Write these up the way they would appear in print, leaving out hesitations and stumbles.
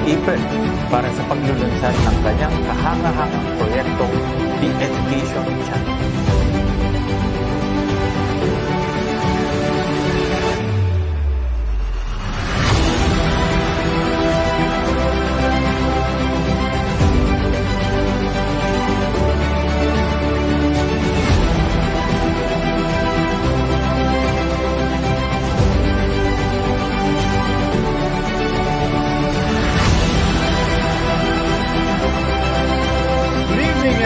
April para sa paglulunsad ng kanyang kahanga-hangang proyektong The Education Chapter.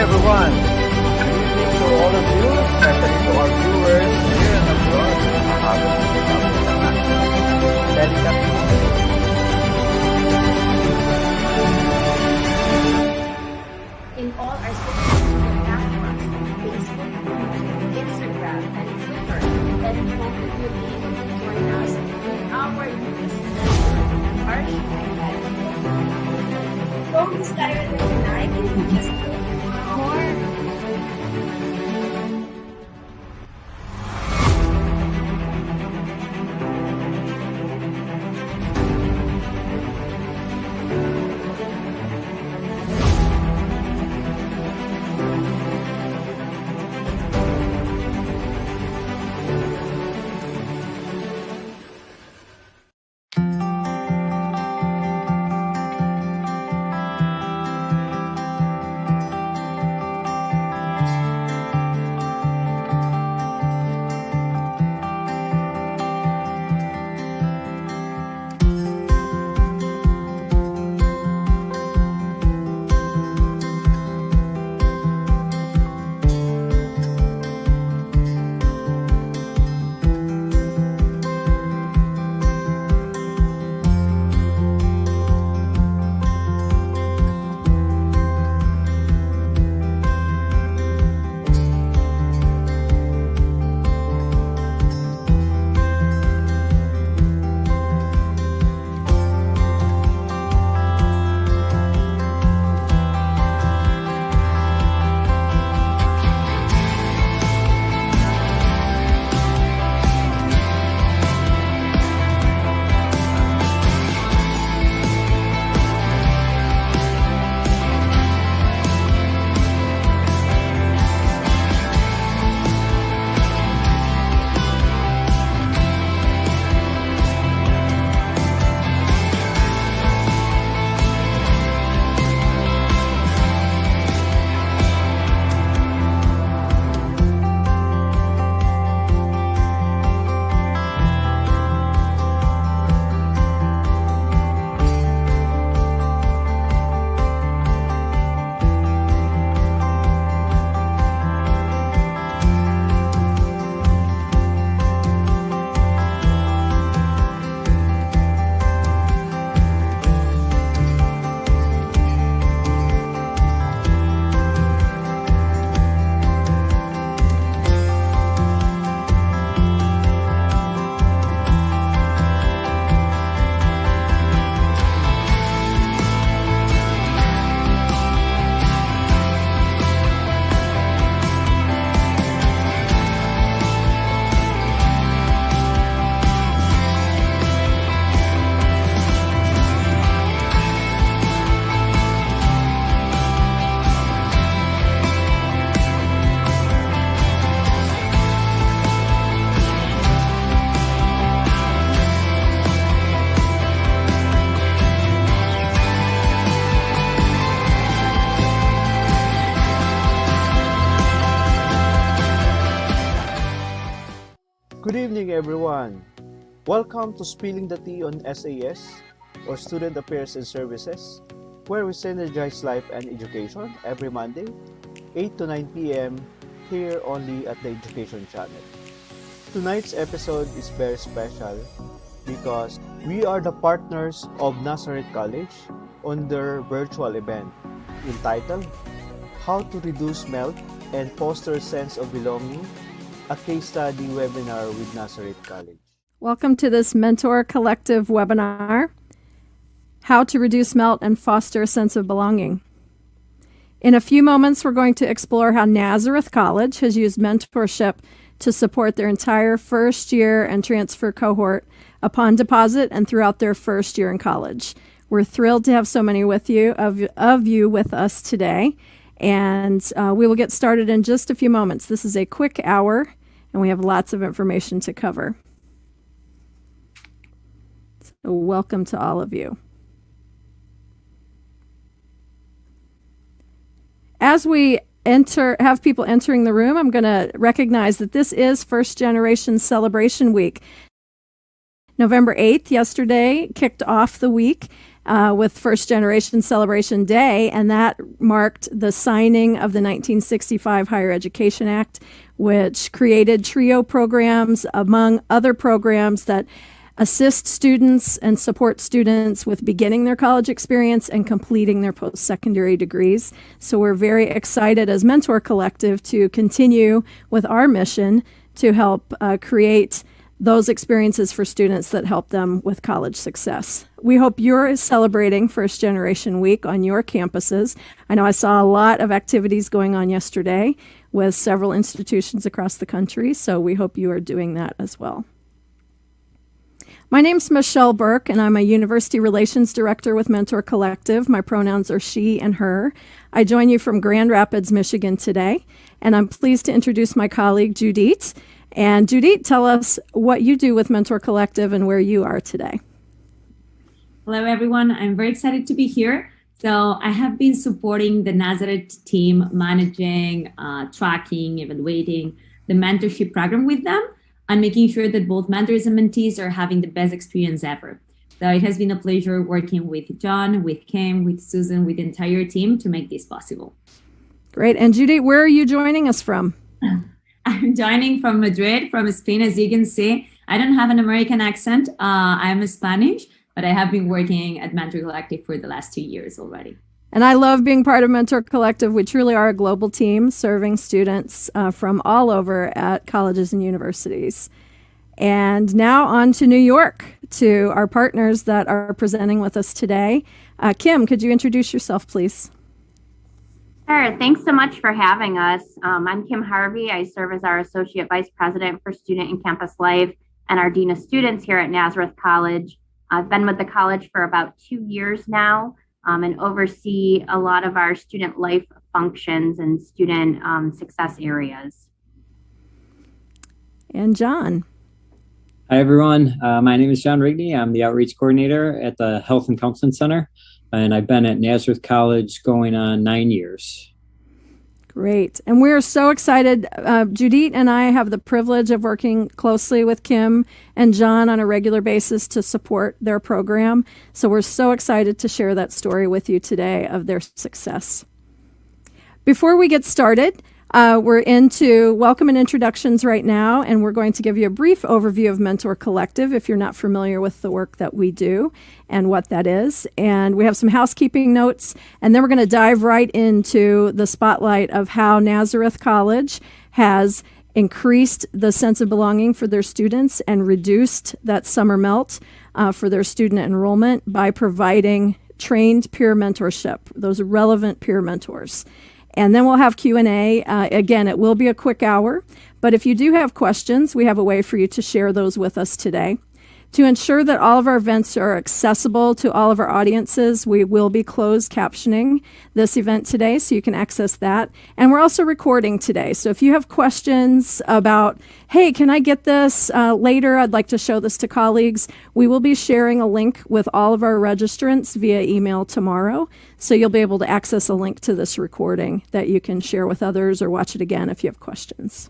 Everyone, good evening to all of you, especially to our viewers here and abroad. In all our social media platforms, Facebook, Instagram, and Twitter, and we hope that you'll be able to join us in our news archive. Focus tayo tonight into just more. evening, everyone. Welcome to Spilling the Tea on SAS, or Student Affairs and Services, where we synergize life and education every Monday, 8 to 9 p.m., here only at the Education Channel. Tonight's episode is very special because we are the partners of Nazareth College on their virtual event entitled How to Reduce Melt and Foster a Sense of Belonging, a case study webinar with Nazareth College. Welcome to this Mentor Collective webinar, How to Reduce Melt and Foster a Sense of Belonging. In a few moments, we're going to explore how Nazareth College has used mentorship to support their entire first year and transfer cohort upon deposit and throughout their first year in college. We're thrilled to have so many with you, of you with us today, and we will get started in just a few moments. This is a quick hour, and we have lots of information to cover. So welcome to all of you. As we have people entering the room, I'm going to recognize that this is First Generation Celebration Week. November 8th, yesterday, kicked off the week with First Generation Celebration Day, and that marked the signing of the 1965 Higher Education Act, which created TRIO programs, among other programs that assist students and support students with beginning their college experience and completing their post-secondary degrees. So we're very excited as Mentor Collective to continue with our mission to help create those experiences for students that help them with college success. We hope you're celebrating First Generation Week on your campuses. I know I saw a lot of activities going on yesterday with several institutions across the country, so we hope you are doing that as well. My name's Michelle Burke, and I'm a University Relations Director with Mentor Collective. My pronouns are she and her. I join you from Grand Rapids, Michigan today, and I'm pleased to introduce my colleague, Judith. And Judith, tell us what you do with Mentor Collective and where you are today. Hello, everyone. I'm very excited to be here. So I have been supporting the Nazareth team, managing, tracking, evaluating the mentorship program with them, and making sure that both mentors and mentees are having the best experience ever. So it has been a pleasure working with John, with Kim, with Susan, with the entire team to make this possible. Great. And Judith, where are you joining us from? I'm joining from Madrid, from Spain, as you can see. I don't have an American accent. I'm Spanish, but I have been working at Mentor Collective for the last 2 years already. And I love being part of Mentor Collective. We truly are a global team serving students from all over at colleges and universities. And now on to New York, to our partners that are presenting with us today. Kim, could you introduce yourself, please? Sure. Thanks so much for having us. I'm Kim Harvey. I serve as our Associate Vice President for Student and Campus Life and our Dean of Students here at Nazareth College. I've been with the college for about 2 years now and oversee a lot of our student life functions and student success areas. And John. Hi, everyone. My name is John Rigney. I'm the Outreach Coordinator at the Health and Counseling Center, and I've been at Nazareth College going on 9 years. Great. And we're so excited. Judith and I have the privilege of working closely with Kim and John on a regular basis to support their program. So we're so excited to share that story with you today of their success. Before we get started, we're into welcome and introductions right now, and we're going to give you a brief overview of Mentor Collective if you're not familiar with the work that we do and what that is. And we have some housekeeping notes, and then we're going to dive right into the spotlight of how Nazareth College has increased the sense of belonging for their students and reduced that summer melt for their student enrollment by providing trained peer mentorship, those relevant peer mentors. And then we'll have Q&A. Again, it will be a quick hour, but if you do have questions, we have a way for you to share those with us today. To ensure that all of our events are accessible to all of our audiences, we will be closed captioning this event today, so you can access that. And we're also recording today. So if you have questions about, hey, can I get this later? I'd like to show this to colleagues. We will be sharing a link with all of our registrants via email tomorrow. So you'll be able to access a link to this recording that you can share with others or watch it again if you have questions.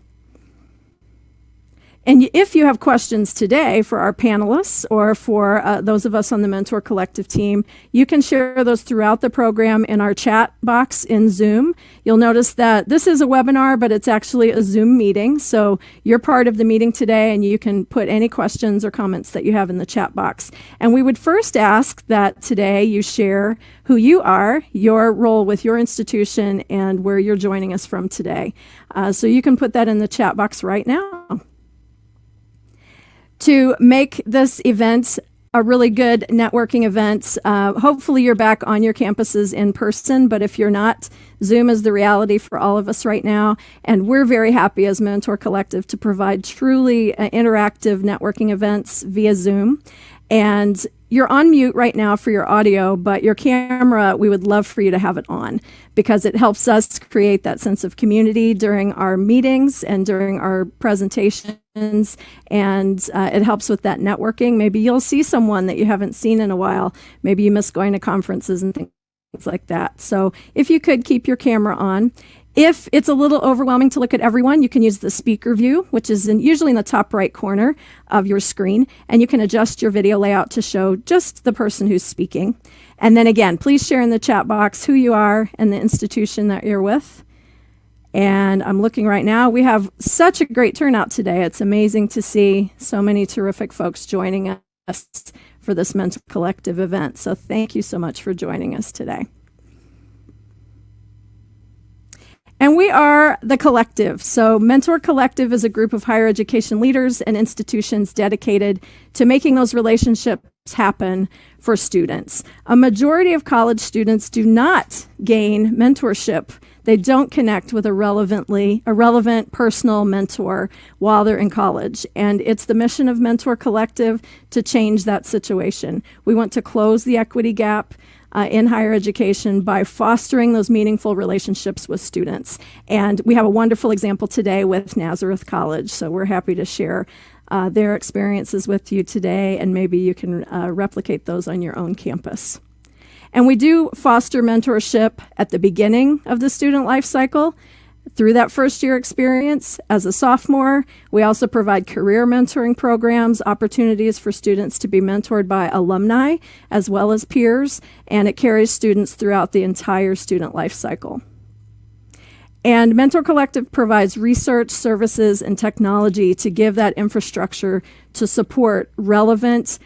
And if you have questions today for our panelists or for those of us on the Mentor Collective team, you can share those throughout the program in our chat box in Zoom. You'll notice that this is a webinar, but it's actually a Zoom meeting. So you're part of the meeting today, and you can put any questions or comments that you have in the chat box. And we would first ask that today you share who you are, your role with your institution, and where you're joining us from today. So you can put that in the chat box right now. To make this event a really good networking event, hopefully you're back on your campuses in person, but if you're not, Zoom is the reality for all of us right now, and we're very happy as Mentor Collective to provide truly interactive networking events via Zoom. And you're on mute right now for your audio, but your camera, we would love for you to have it on because it helps us create that sense of community during our meetings and during our presentations, and it helps with that networking. Maybe you'll see someone that you haven't seen in a while. Maybe you miss going to conferences and things like that. So if you could keep your camera on. If it's a little overwhelming to look at everyone, you can use the speaker view, which is usually in the top right corner of your screen, and you can adjust your video layout to show just the person who's speaking. And then again, please share in the chat box who you are and the institution that you're with. And I'm looking right now. We have such a great turnout today. It's amazing to see so many terrific folks joining us for this Mentor Collective event. So thank you so much for joining us today. And we are the Collective. So Mentor Collective is a group of higher education leaders and institutions dedicated to making those relationships happen for students. A majority of college students do not gain mentorship. They don't connect with a relevant personal mentor while they're in college. And it's the mission of Mentor Collective to change that situation. We want to close the equity gap in higher education by fostering those meaningful relationships with students. And we have a wonderful example today with Nazareth College, so we're happy to share their experiences with you today, and maybe you can replicate those on your own campus. And we do foster mentorship at the beginning of the student life cycle. Through that first year experience as a sophomore, we also provide career mentoring programs, opportunities for students to be mentored by alumni as well as peers, and it carries students throughout the entire student life cycle. And Mentor Collective provides research, services, and technology to give that infrastructure to support relevant,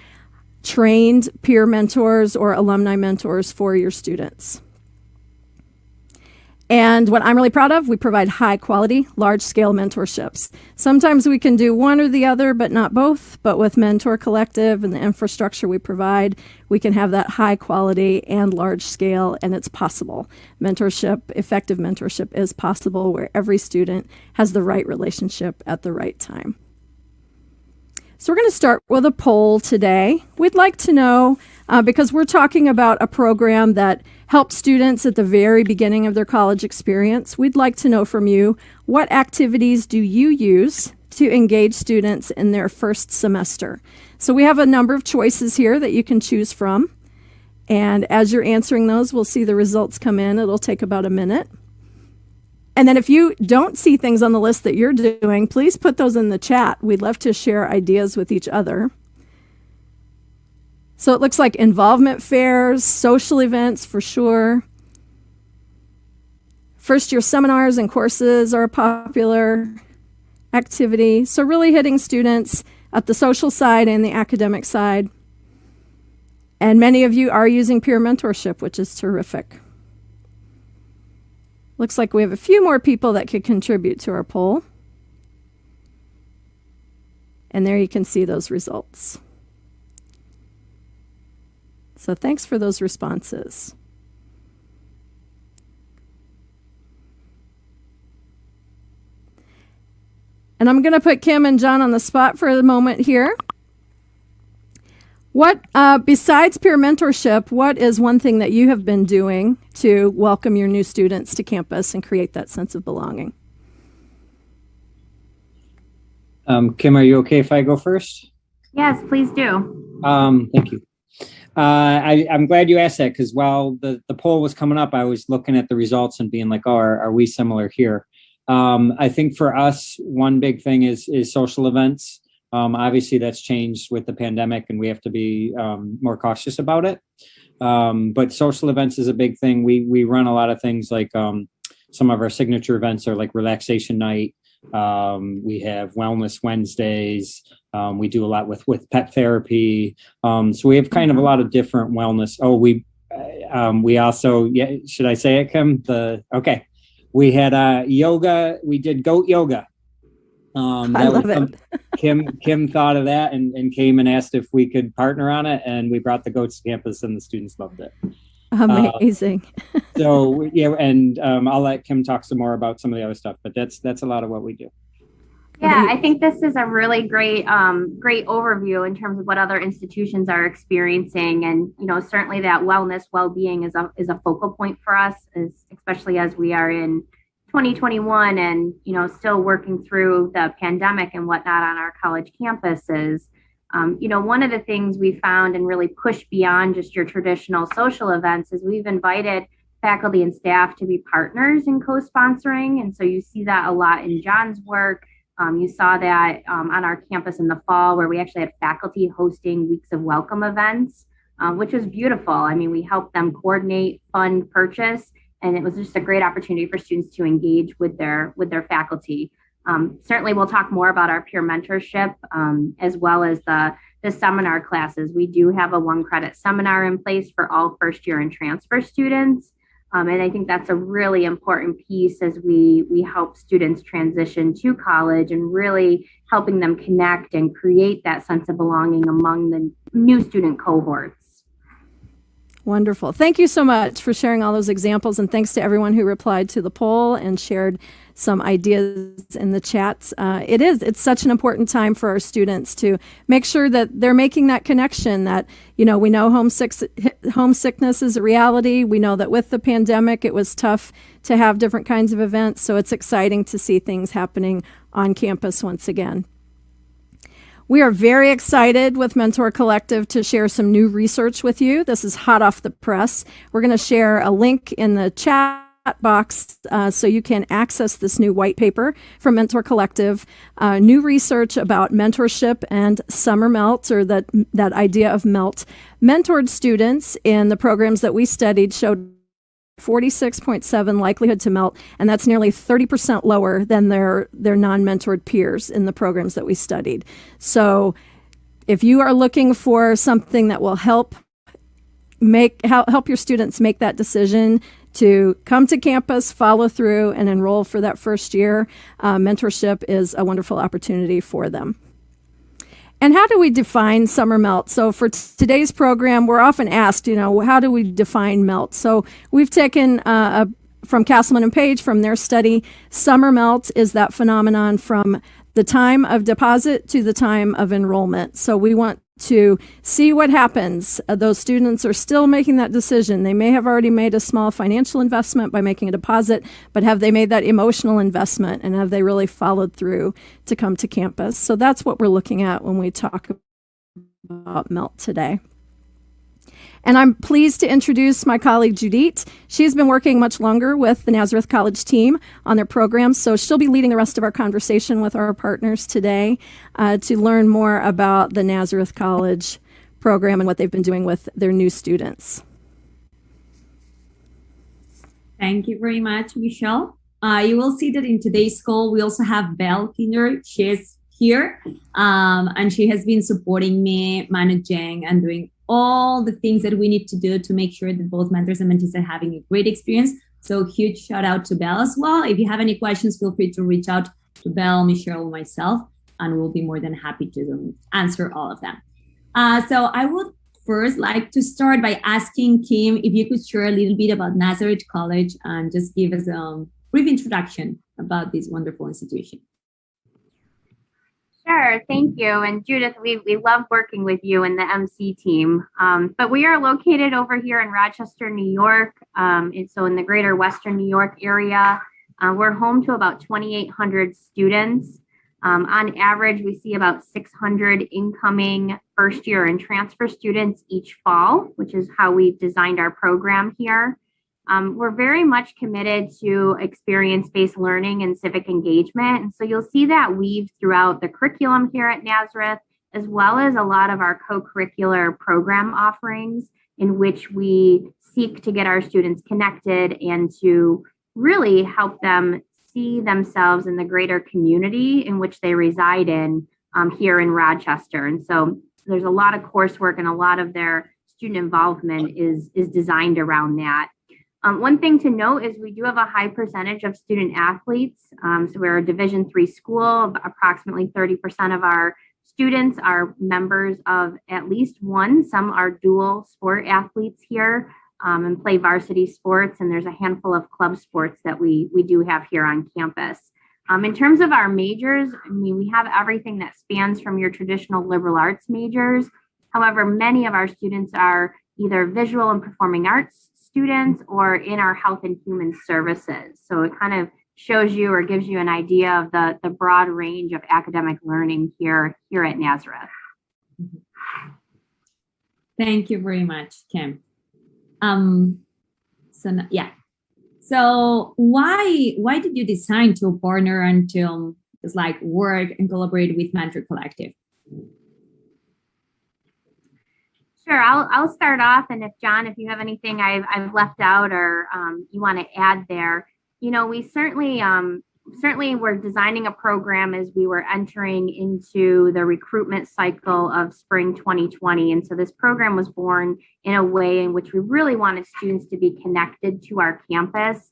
trained peer mentors or alumni mentors for your students. And what I'm really proud of, we provide high quality, large scale mentorships. Sometimes we can do one or the other, but not both. But with Mentor Collective and the infrastructure we provide, we can have that high quality and large scale, and it's possible. Mentorship, effective mentorship is possible where every student has the right relationship at the right time. So we're going to start with a poll today. We'd like to know, because we're talking about a program that helps students at the very beginning of their college experience, we'd like to know from you, what activities do you use to engage students in their first semester? So we have a number of choices here that you can choose from. And as you're answering those, we'll see the results come in. It'll take about a minute. And then if you don't see things on the list that you're doing, please put those in the chat. We'd love to share ideas with each other. So it looks like involvement fairs, social events for sure. First year seminars and courses are a popular activity. So really hitting students at the social side and the academic side. And many of you are using peer mentorship, which is terrific. Looks like we have a few more people that could contribute to our poll. And there you can see those results. So thanks for those responses. And I'm going to put Kim and John on the spot for a moment here. What, besides peer mentorship, what is one thing that you have been doing to welcome your new students to campus and create that sense of belonging? Kim, are you okay if I go first? Yes, please do. Thank you. I'm glad you asked that, because while the poll was coming up, I was looking at the results and being like, oh, are we similar here? I think for us, one big thing is social events. Obviously, that's changed with the pandemic, and we have to be more cautious about it. But social events is a big thing. We run a lot of things like some of our signature events are like relaxation night. We have wellness Wednesdays. We do a lot with pet therapy. So we have kind of a lot of different wellness. Oh, we also, yeah, should I say it, Kim? Okay. We had yoga. We did goat yoga. I love it. Kim thought of that and came and asked if we could partner on it, and we brought the goats to campus, and the students loved it. Amazing. So yeah, and I'll let Kim talk some more about some of the other stuff, but that's a lot of what we do. Yeah, I think this is a really great overview in terms of what other institutions are experiencing, and certainly that wellness, well-being is a focal point for us, especially as we are in 2021 and still working through the pandemic and whatnot on our college campuses. One of the things we found and really pushed beyond just your traditional social events is we've invited faculty and staff to be partners in co-sponsoring, and so you see that a lot in John's work. You saw that on our campus in the fall, where we actually had faculty hosting weeks of welcome events, which was beautiful. I mean, we helped them coordinate, fund, purchase, and it was just a great opportunity for students to engage with their faculty. Certainly, we'll talk more about our peer mentorship as well as the seminar classes. We do have a 1-credit seminar in place for all first year and transfer students. And I think that's a really important piece as we help students transition to college and really helping them connect and create that sense of belonging among the new student cohorts. Wonderful. Thank you so much for sharing all those examples, and thanks to everyone who replied to the poll and shared some ideas in the chats. It's such an important time for our students to make sure that they're making that connection that, we know homesickness is a reality. We know that with the pandemic, it was tough to have different kinds of events. So it's exciting to see things happening on campus once again. We are very excited with Mentor Collective to share some new research with you. This is hot off the press. We're going to share a link in the chat box so you can access this new white paper from Mentor Collective, new research about mentorship and summer melt, or that idea of melt. Mentored students in the programs that we studied showed 46.7 likelihood to melt, and that's nearly 30% lower than their non-mentored peers in the programs that we studied. So if you are looking for something that will help your students make that decision to come to campus, follow through, and enroll for that first year, mentorship is a wonderful opportunity for them. And how do we define summer melt? So for today's program, we're often asked, how do we define melt? So we've taken from Castleman and Page, from their study, summer melt is that phenomenon from the time of deposit to the time of enrollment. So we want to see what happens. Those students are still making that decision. They may have already made a small financial investment by making a deposit, but have they made that emotional investment, and have they really followed through to come to campus? So that's what we're looking at when we talk about MELT today. And I'm pleased to introduce my colleague, Judith. She's been working much longer with the Nazareth College team on their programs, so she'll be leading the rest of our conversation with our partners today to learn more about the Nazareth College program and what they've been doing with their new students. Thank you very much, Michelle. You will see that in today's call, we also have Belle Kinder. She's here, and she has been supporting me, managing and doing all the things that we need to do to make sure that both mentors and mentees are having a great experience. So huge shout out to Belle as well. If you have any questions, feel free to reach out to Belle, Michelle, or myself, and we'll be more than happy to answer all of them. So I would first like to start by asking Kim if you could share a little bit about Nazareth College and just give us a brief introduction about this wonderful institution. Sure, thank you. And Judith, we love working with you and the MC team. But we are located over here in Rochester, New York. And so in the greater Western New York area, we're home to about 2,800 students. On average, we see about 600 incoming first year and transfer students each fall, which is how we've designed our program here. We're very much committed to experience-based learning and civic engagement. And so you'll see that weave throughout the curriculum here at Nazareth, as well as a lot of our co-curricular program offerings in which we seek to get our students connected and to really help them see themselves in the greater community in which they reside in here in Rochester. And so there's a lot of coursework and a lot of their student involvement is designed around that. One thing to note is we do have a high percentage of student athletes. So we're a Division III school. Approximately 30% of our students are members of at least one. Some are dual sport athletes here and play varsity sports. And there's a handful of club sports that we do have here on campus. In terms of our majors, I mean, we have everything that spans from your traditional liberal arts majors. However, many of our students are either visual and performing arts students or in our health and human services. So it kind of shows you or gives you an idea of the broad range of academic learning here at Nazareth. Thank you very much, Kim. So why did you decide to partner and to just like work and collaborate with Mentor Collective? Sure, I'll start off, and if John, if you have anything I've left out or you want to add there, you know, we certainly were designing a program as we were entering into the recruitment cycle of spring 2020, and so this program was born in a way in which we really wanted students to be connected to our campus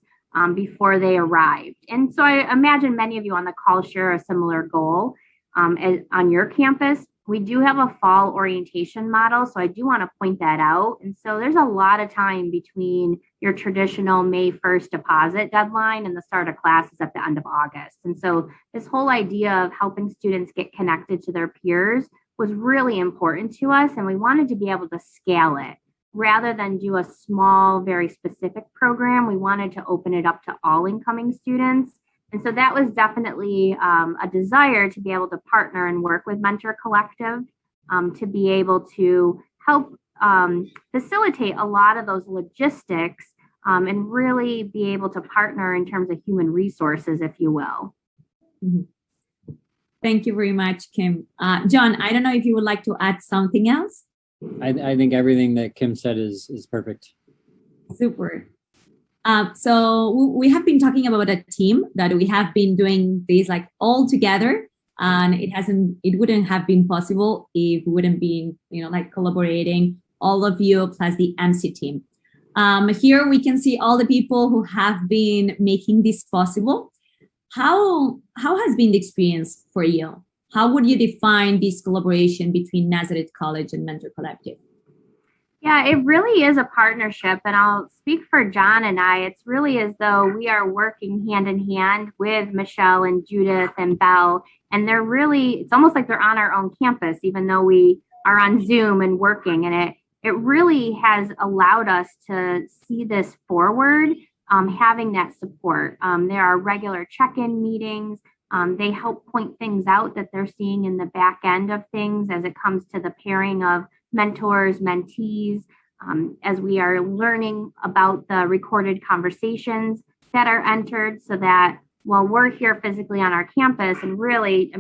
before they arrived. And so I imagine many of you on the call share a similar goal on your campus. We do have a fall orientation model, so I do want to point that out. And so there's a lot of time between your traditional May 1st deposit deadline and the start of classes at the end of August. And so this whole idea of helping students get connected to their peers was really important to us, and we wanted to be able to scale it. Rather than do a small, very specific program, we wanted to open it up to all incoming students. And so that was definitely a desire to be able to partner and work with Mentor Collective to be able to help facilitate a lot of those logistics and really be able to partner in terms of human resources, if you will. Mm-hmm. Thank you very much, Kim. John, I don't know if you would like to add something else. I think everything that Kim said is perfect. Super. So we have been talking about a team that we have been doing this like all together, and it wouldn't have been possible if we wouldn't been, like collaborating, all of you plus the MC team. Here we can see all the people who have been making this possible. How has been the experience for you? How would you define this collaboration between Nazareth College and Mentor Collective? Yeah, it really is a partnership, and I'll speak for John and I. It's really as though we are working hand in hand with Michelle and Judith and Belle, and it's almost like they're on our own campus, even though we are on Zoom and working, and it really has allowed us to see this forward, having that support. There are regular check-in meetings. They help point things out that they're seeing in the back end of things as it comes to the pairing of mentors, mentees, as we are learning about the recorded conversations that are entered, so that while we're here physically on our campus, and really,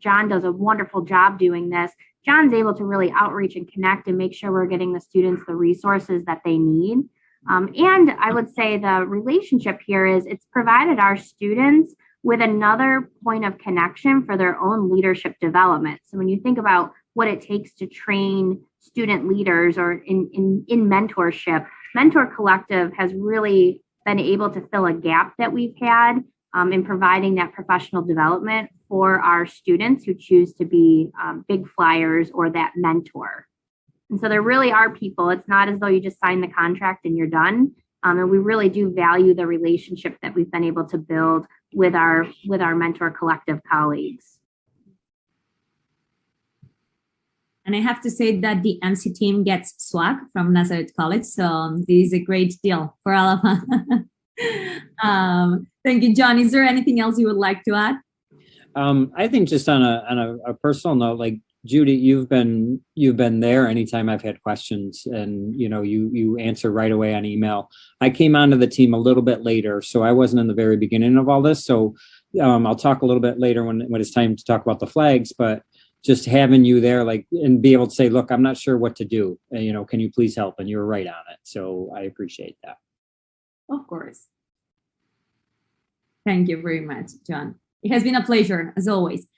John does a wonderful job doing this. John's able to really outreach and connect and make sure we're getting the students the resources that they need. And I would say the relationship here is it's provided our students with another point of connection for their own leadership development. So when you think about what it takes to train student leaders or in mentorship, Mentor Collective has really been able to fill a gap that we've had in providing that professional development for our students who choose to be big flyers or that mentor. And so there really are people. It's not as though you just sign the contract and you're done. And we really do value the relationship that we've been able to build with our Mentor Collective colleagues. And I have to say that the MC team gets swag from Nazareth College. So this is a great deal for all of us. Thank you, John. Is there anything else you would like to add? I think just on a personal note, like Judy, you've been there anytime I've had questions, and you answer right away on email. I came onto the team a little bit later, so I wasn't in the very beginning of all this. So I'll talk a little bit later when it's time to talk about the flags, but just having you there, and be able to say, look, I'm not sure what to do. Can you please help? And you're right on it. So I appreciate that. Of course. Thank you very much, John. It has been a pleasure, as always.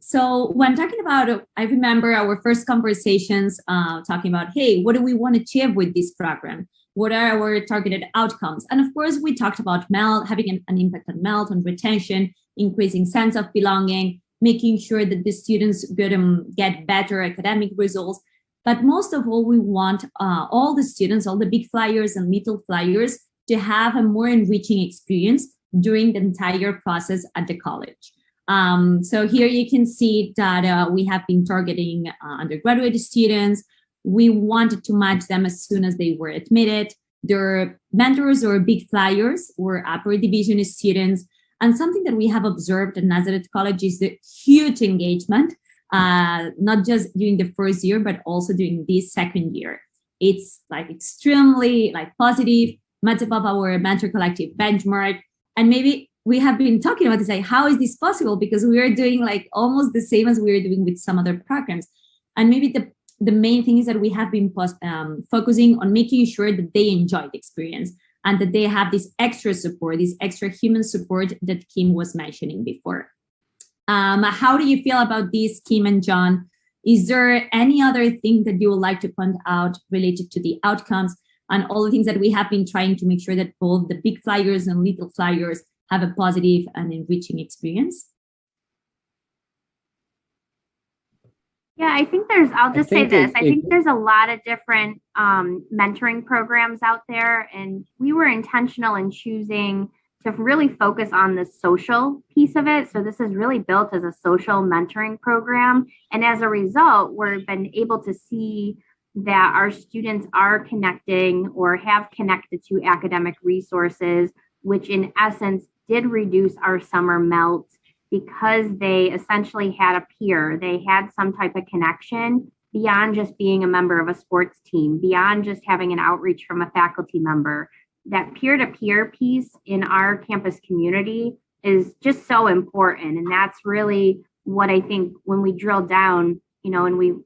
So when talking about, I remember our first conversations talking about, hey, what do we want to achieve with this program? What are our targeted outcomes? And of course, we talked about MELT, having an impact on MELT, on retention, increasing sense of belonging, making sure that the students get better academic results. But most of all, we want all the students, all the big flyers and little flyers, to have a more enriching experience during the entire process at the college. So here you can see that we have been targeting undergraduate students. We wanted to match them as soon as they were admitted. Their mentors or big flyers were upper division students. And something that we have observed at Nazareth College is the huge engagement, not just during the first year, but also during this second year. It's extremely positive, much above our Mentor Collective benchmark. And maybe we have been talking about this, how is this possible? Because we are doing almost the same as we are doing with some other programs. And maybe the main thing is that we have been focusing on making sure that they enjoy the experience and that they have this extra support, this extra human support that Kim was mentioning before. How do you feel about this, Kim and John? Is there any other thing that you would like to point out related to the outcomes and all the things that we have been trying to make sure that both the big flyers and little flyers have a positive and enriching experience? Yeah, I think I'll just say this. I think there's a lot of different mentoring programs out there, and we were intentional in choosing to really focus on the social piece of it. So this is really built as a social mentoring program. And as a result, we've been able to see that our students are connecting or have connected to academic resources, which in essence did reduce our summer MELT because they essentially had a peer. They had some type of connection beyond just being a member of a sports team, beyond just having an outreach from a faculty member. That peer-to-peer piece in our campus community is just so important. And that's really what I think when we drill down, and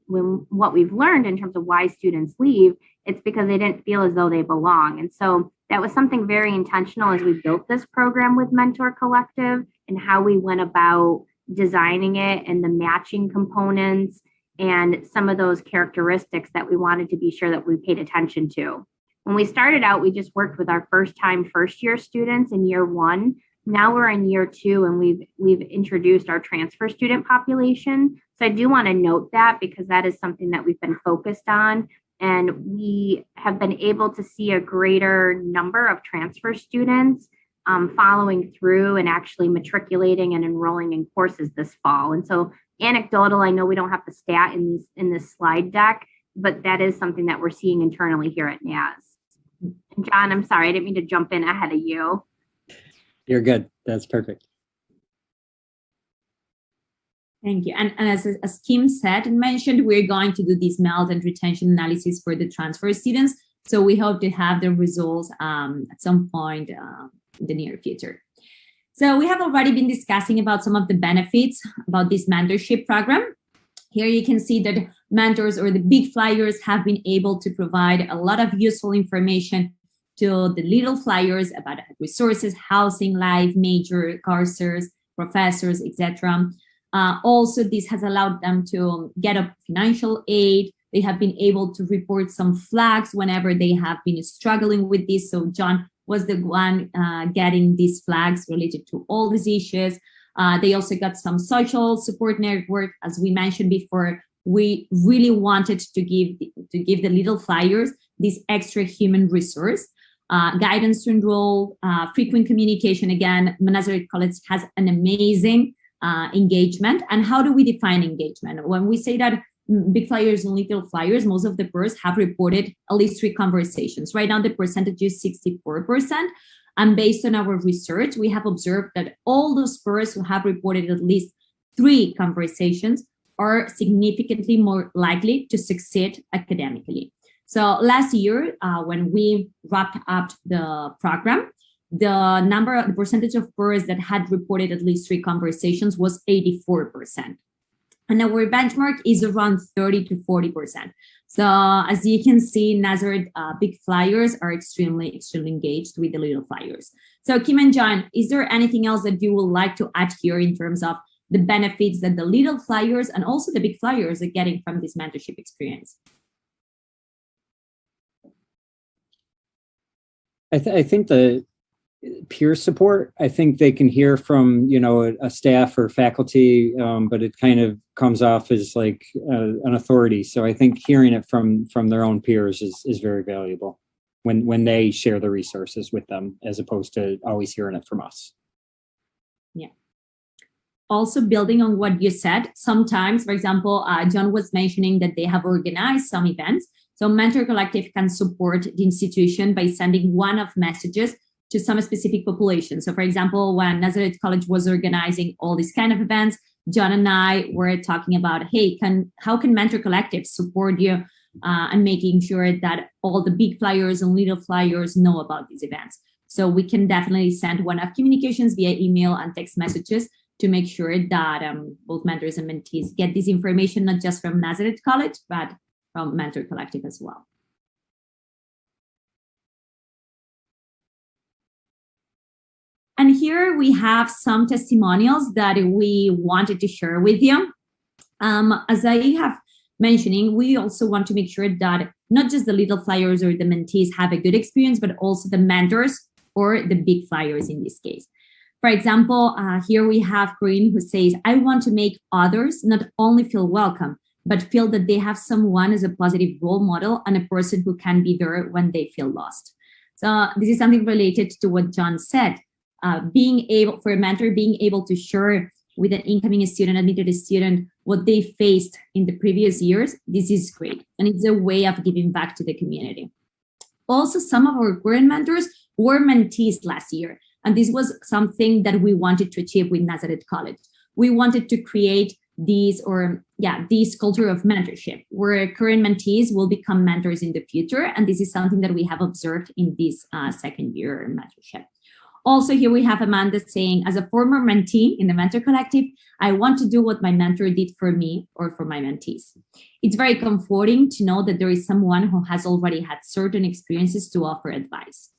what we've learned in terms of why students leave, it's because they didn't feel as though they belong. And so that was something very intentional as we built this program with Mentor Collective and how we went about designing it and the matching components and some of those characteristics that we wanted to be sure that we paid attention to. When we started out, we just worked with our first year students in year one. Now we're in year two and we've introduced our transfer student population. So I do want to note that because that is something that we've been focused on. And we have been able to see a greater number of transfer students following through and actually matriculating and enrolling in courses this fall. And so anecdotal, I know we don't have the stat in this slide deck, but that is something that we're seeing internally here at NAS. John, I'm sorry, I didn't mean to jump in ahead of you. You're good. That's perfect. Thank you. And as Kim said and mentioned, we're going to do this MELT and retention analysis for the transfer students. So we hope to have the results at some point in the near future. So we have already been discussing about some of the benefits about this mentorship program. Here you can see that mentors or the big flyers have been able to provide a lot of useful information to the little flyers about resources, housing, life, major, courses, professors, etc. Also, this has allowed them to get a financial aid. They have been able to report some flags whenever they have been struggling with this. So John was the one getting these flags related to all these issues. They also got some social support network. As we mentioned before, we really wanted to give the little flyers this extra human resource, guidance to enroll, frequent communication. Again, Nazareth College has an amazing engagement. And how do we define engagement? When we say that big flyers and little flyers, most of the PERS have reported at least 3 conversations. Right now, the percentage is 64%. And based on our research, we have observed that all those PERS who have reported at least 3 conversations are significantly more likely to succeed academically. So last year, when we wrapped up the program, the percentage of peers that had reported at least 3 conversations was 84%. And our benchmark is around 30 to 40%. So as you can see, Nazareth big flyers are extremely engaged with the little flyers. So Kim and John, is there anything else that you would like to add here in terms of the benefits that the little flyers and also the big flyers are getting from this mentorship experience? I think the peer support, I think they can hear from, a staff or faculty, but it kind of comes off as like an authority. So I think hearing it from their own peers is very valuable when they share the resources with them, as opposed to always hearing it from us. Yeah. Also building on what you said, sometimes, for example, John was mentioning that they have organized some events. So Mentor Collective can support the institution by sending one-off messages to some specific population. So for example, when Nazareth College was organizing all these kind of events, John and I were talking about, hey, how can Mentor Collective support you and making sure that all the big flyers and little flyers know about these events. So we can definitely send one-off communications via email and text messages to make sure that both mentors and mentees get this information, not just from Nazareth College, but from Mentor Collective as well. And here we have some testimonials that we wanted to share with you. As I have mentioning, we also want to make sure that not just the little flyers or the mentees have a good experience, but also the mentors or the big flyers in this case. For example, here we have Corinne who says, I want to make others not only feel welcome, but feel that they have someone as a positive role model and a person who can be there when they feel lost. So this is something related to what John said. Being able to share with an incoming student, admitted student, what they faced in the previous years, this is great. And it's a way of giving back to the community. Also, some of our current mentors were mentees last year. And this was something that we wanted to achieve with Nazareth College. We wanted to create this culture of mentorship, where current mentees will become mentors in the future. And this is something that we have observed in this second year mentorship. Also, here we have Amanda saying, as a former mentee in the Mentor Collective, I want to do what my mentor did for me or for my mentees. It's very comforting to know that there is someone who has already had certain experiences to offer advice.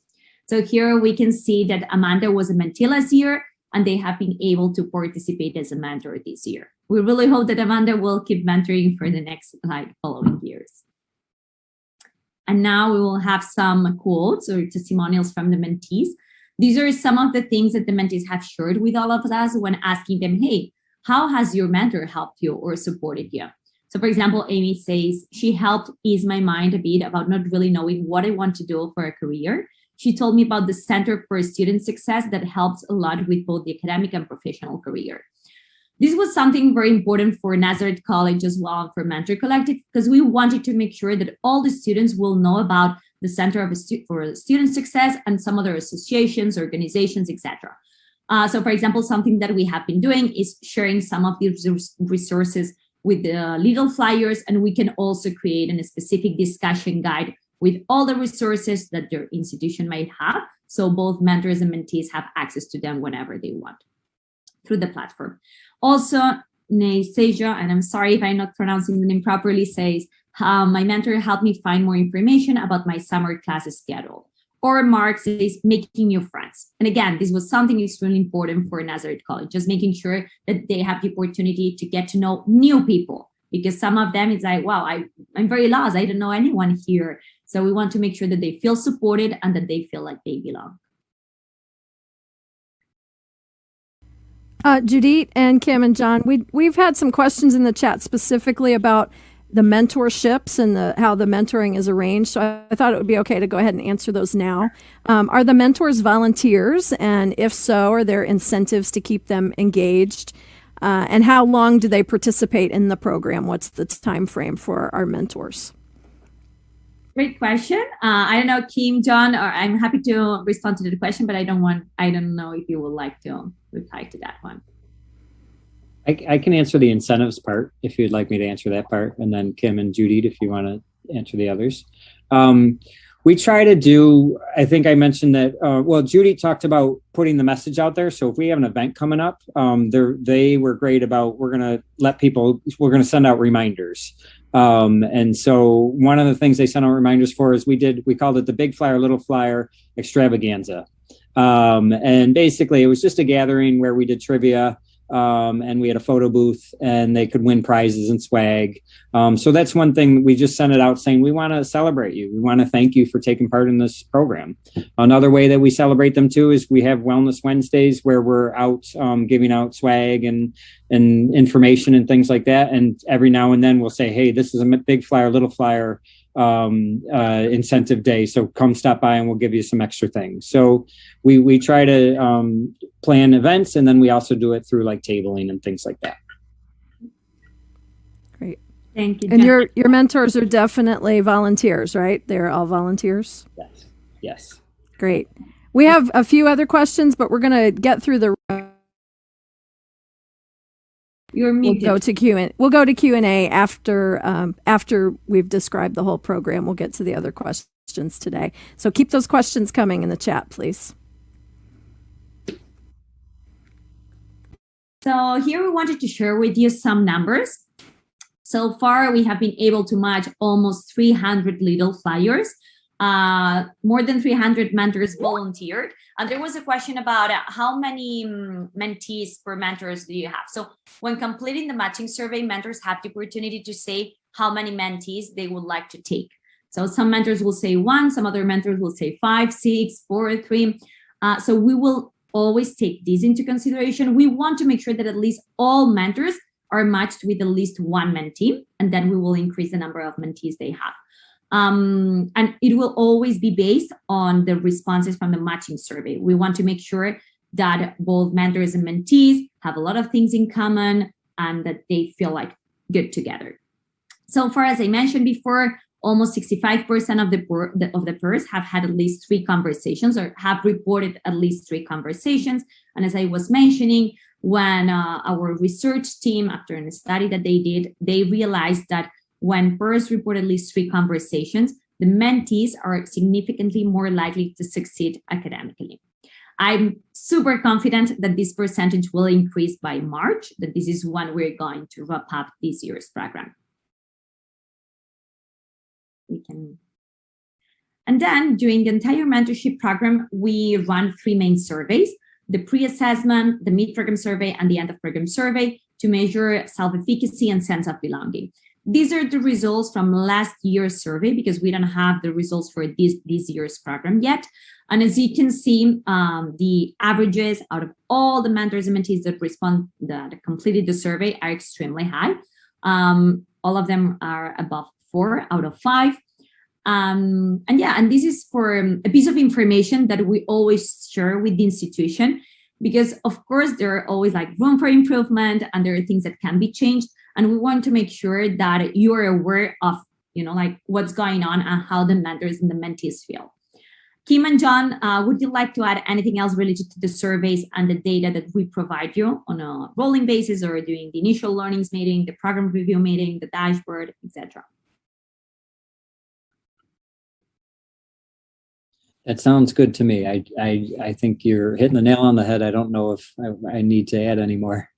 So here we can see that Amanda was a mentee last year, and they have been able to participate as a mentor this year. We really hope that Amanda will keep mentoring for the next following years. And now we will have some quotes or testimonials from the mentees. These are some of the things that the mentees have shared with all of us when asking them, hey, how has your mentor helped you or supported you? So for example, Amy says, she helped ease my mind a bit about not really knowing what I want to do for a career. She told me about the Center for Student Success that helps a lot with both the academic and professional career. This was something very important for Nazareth College as well, and for Mentor Collective, because we wanted to make sure that all the students will know about the Center for Student Success and some other associations, organizations, etc. So for example, something that we have been doing is sharing some of these resources with the little flyers, and we can also create a specific discussion guide with all the resources that their institution might have. So both mentors and mentees have access to them whenever they want through the platform. Also, Nastasia, and I'm sorry if I'm not pronouncing the name properly, says, my mentor helped me find more information about my summer classes schedule. Or Mark says, making new friends. And again, this was something extremely important for Nazareth College, just making sure that they have the opportunity to get to know new people. Because some of them, it's like, wow, I'm very lost. I don't know anyone here. So we want to make sure that they feel supported and that they feel like they belong. Judith and Kim and John, we've had some questions in the chat specifically about the mentorships and how the mentoring is arranged. So I thought it would be okay to go ahead and answer those now. Are the mentors volunteers? And if so, are there incentives to keep them engaged? And how long do they participate in the program? What's the time frame for our mentors? Great question. I don't know, Kim, John, or I'm happy to respond to the question, but I don't know if you would like to reply to that one. I can answer the incentives part if you'd like me to answer that part, and then Kim and Judy, if you want to answer the others. We try to do, I think I mentioned that, well, Judy talked about putting the message out there. So if we have an event coming up, they were great about, we're going to send out reminders. And so one of the things they sent out reminders for is we called it the Big Flyer, Little Flyer Extravaganza. And basically it was just a gathering where we did trivia, and we had a photo booth and they could win prizes and swag. So that's one thing. We just sent it out saying, we want to celebrate you. We want to thank you for taking part in this program. Another way that we celebrate them too is we have Wellness Wednesdays where we're out giving out swag and information and things like that. And every now and then we'll say, hey, this is a Big Flyer, Little Flyer incentive day, so come stop by and we'll give you some extra things. So we try to plan events, and then we also do it through like tabling and things like that. Great. Thank you, And Jen. your mentors are definitely volunteers, right? They're all volunteers. Yes. Great. We have a few other questions, but we're going to get through the. You're muted. We'll go to Q&A after we've described the whole program. We'll get to the other questions today. So keep those questions coming in the chat, please. So here we wanted to share with you some numbers. So far, we have been able to match almost 300 little flyers. More than 300 mentors volunteered. And there was a question about how many mentees per mentors do you have? So when completing the matching survey, mentors have the opportunity to say how many mentees they would like to take. So some mentors will say 1, some other mentors will say 5, 6, 4, 3. So we will always take this into consideration. We want to make sure that at least all mentors are matched with at least one mentee, and then we will increase the number of mentees they have. And it will always be based on the responses from the matching survey. We want to make sure that both mentors and mentees have a lot of things in common and that they feel like good together. So far, as I mentioned before, almost 65% of the peers have had at least 3 conversations or have reported at least 3 conversations. And as I was mentioning, when our research team, after a study that they did, they realized that when peers report at least 3 conversations, the mentees are significantly more likely to succeed academically. I'm super confident that this percentage will increase by March, that this is when we're going to wrap up this year's program. And then during the entire mentorship program, we run 3 main surveys: the pre-assessment, the mid-program survey, and the end-of-program survey to measure self-efficacy and sense of belonging. These are the results from last year's survey because we don't have the results for this year's program yet. And as you can see, the averages out of all the mentors and mentees that completed the survey are extremely high. All of them are above 4 out of 5. And this is for a piece of information that we always share with the institution, because of course there are always like room for improvement and there are things that can be changed. And we want to make sure that you are aware of, like what's going on and how the mentors and the mentees feel. Kim and John, would you like to add anything else related to the surveys and the data that we provide you on a rolling basis or during the initial learnings meeting, the program review meeting, the dashboard, etc.? That sounds good to me. I think you're hitting the nail on the head. I don't know if I need to add any more.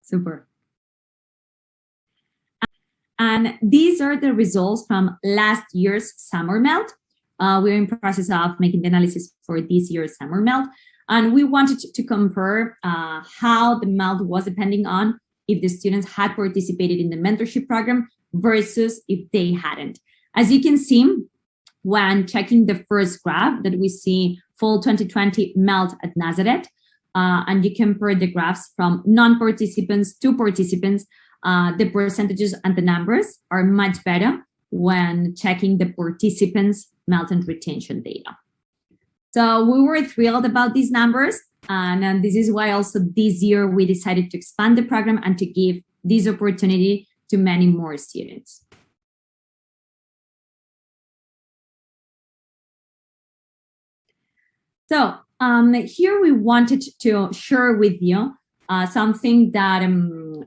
Super. And these are the results from last year's summer melt. We're in process of making the analysis for this year's summer melt. And we wanted to compare how the melt was depending on if the students had participated in the mentorship program versus if they hadn't. As you can see, when checking the first graph that we see fall 2020 melt at Nazareth, and you compare the graphs from non-participants to participants, the percentages and the numbers are much better when checking the participants' melt and retention data. So we were thrilled about these numbers, and this is why also this year we decided to expand the program and to give this opportunity to many more students. So Here we wanted to share with you something that